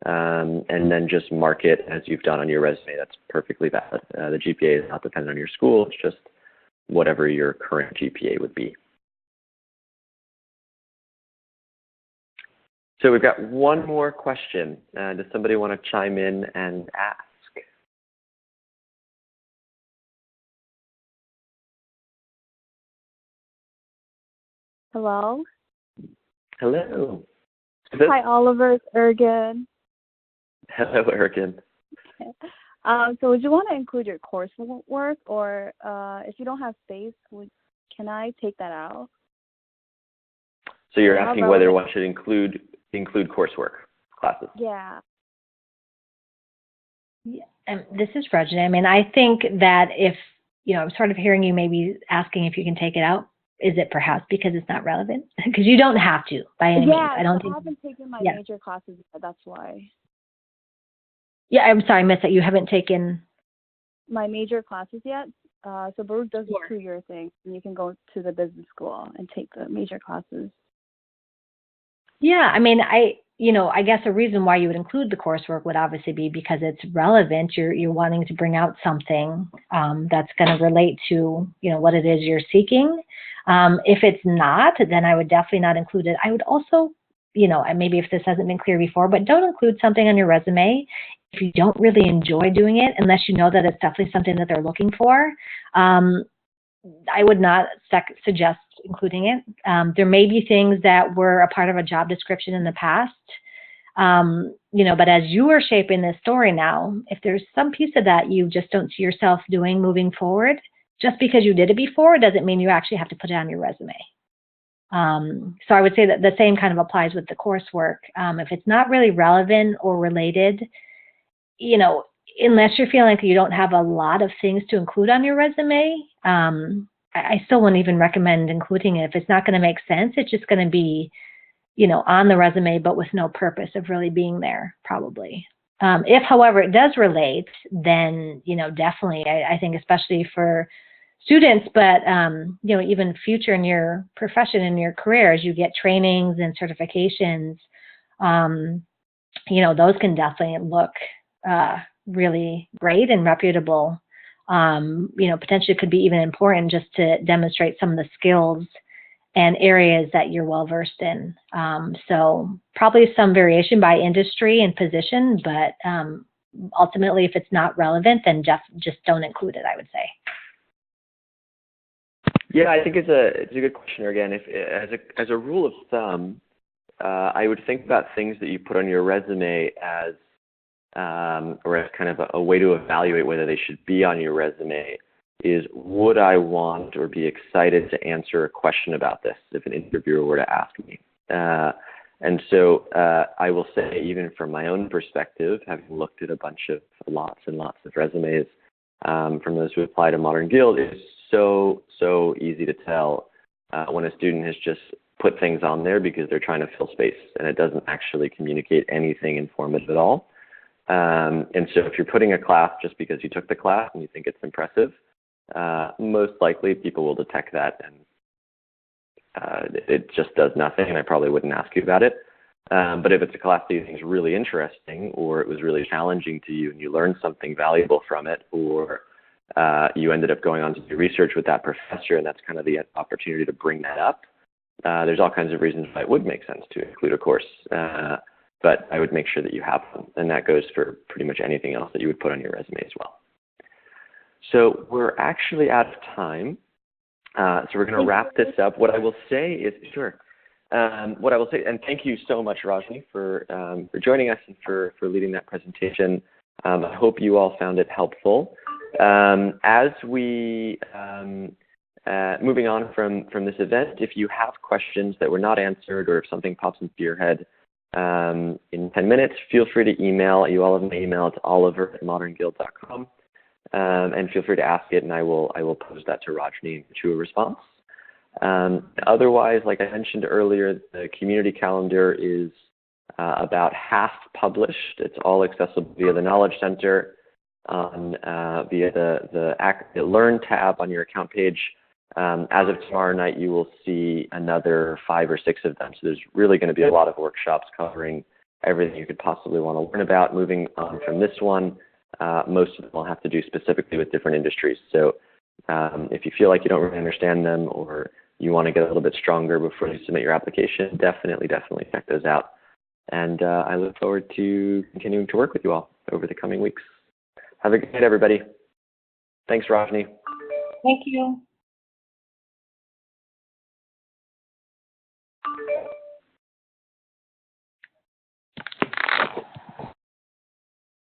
and then just mark it as you've done on your resume. That's perfectly valid. The GPA is not dependent on your school. It's just whatever your current GPA would be. So we've got one more question. Does somebody want to chime in and ask? Hello. Hello. Hi, Oliver. It's Ergen. Hello, Ergen. So would you want to include your coursework, or if you don't have space, can I take that out? So you're asking whether one should include coursework classes? Yeah. This is Regina. I mean, I think that if, I'm sort of hearing you maybe asking if you can take it out. Is it perhaps because it's not relevant? Because you don't have to by any means. I haven't taken my major classes yet. That's why. Yeah, I'm sorry, I missed that. You haven't taken my major classes yet. So Baruch does the 2-year thing, and you can go to the business school and take the major classes. Yeah, I mean, I guess a reason why you would include the coursework would obviously be because it's relevant. You're wanting to bring out something that's going to relate to, what it is you're seeking. If it's not, then I would definitely not include it. I would also, and maybe if this hasn't been clear before, but don't include something on your resume if you don't really enjoy doing it, unless you know that it's definitely something that they're looking for. I would not suggest including it. There may be things that were a part of a job description in the past, but as you are shaping this story now, if there's some piece of that you just don't see yourself doing moving forward, just because you did it before doesn't mean you actually have to put it on your resume. So I would say that the same kind of applies with the coursework. If it's not really relevant or related, unless you're feeling like you don't have a lot of things to include on your resume, I still wouldn't even recommend including it. If it's not going to make sense, it's just going to be, on the resume, but with no purpose of really being there, probably. If, however, it does relate, then, definitely, I think especially for students, but, even future in your profession, in your career, as you get trainings and certifications, those can definitely look really great and reputable. Potentially could be even important just to demonstrate some of the skills and areas that you're well versed in. So probably some variation by industry and position, but ultimately, if it's not relevant, then just don't include it, I would say. Yeah, I think it's a good question. Again, if as a rule of thumb, I would think about things that you put on your resume as or as kind of a way to evaluate whether they should be on your resume is, would I want or be excited to answer a question about this if an interviewer were to ask me? And so I will say, even from my own perspective, having looked at lots and lots of resumes from those who apply to Modern Guild, it's so easy to tell when a student has just put things on there because they're trying to fill space and it doesn't actually communicate anything informative at all. And so if you're putting a class just because you took the class and you think it's impressive, most likely people will detect that and it just does nothing, and I probably wouldn't ask you about it. But if it's a class that you think is really interesting, or it was really challenging to you and you learned something valuable from it, or you ended up going on to do research with that professor and that's kind of the opportunity to bring that up, there's all kinds of reasons why it would make sense to include a course. But I would make sure that you have them, and that goes for pretty much anything else that you would put on your resume as well. So we're actually out of time. So we're going to wrap this up. What I will say is, what I will say, and thank you so much, Rajni, for joining us and for leading that presentation. I hope you all found it helpful. As we moving on from this event, if you have questions that were not answered, or if something pops into your head in 10 minutes, feel free to email. You all have my email. It's oliver@modernguild.com. And feel free to ask it, and I will pose that to Rajni and get you a response. Otherwise, like I mentioned earlier, the community calendar is about half published. It's all accessible via the Knowledge Center, via the Learn tab on your account page. As of tomorrow night, you will see another 5 or 6 of them. So there's really going to be a lot of workshops covering everything you could possibly want to learn about. Moving on from this one, most of them will have to do specifically with different industries. So if you feel like you don't really understand them, or you want to get a little bit stronger before you submit your application, definitely check those out. And I look forward to continuing to work with you all over the coming weeks. Have a good night, everybody. Thanks, Rajni. Thank you.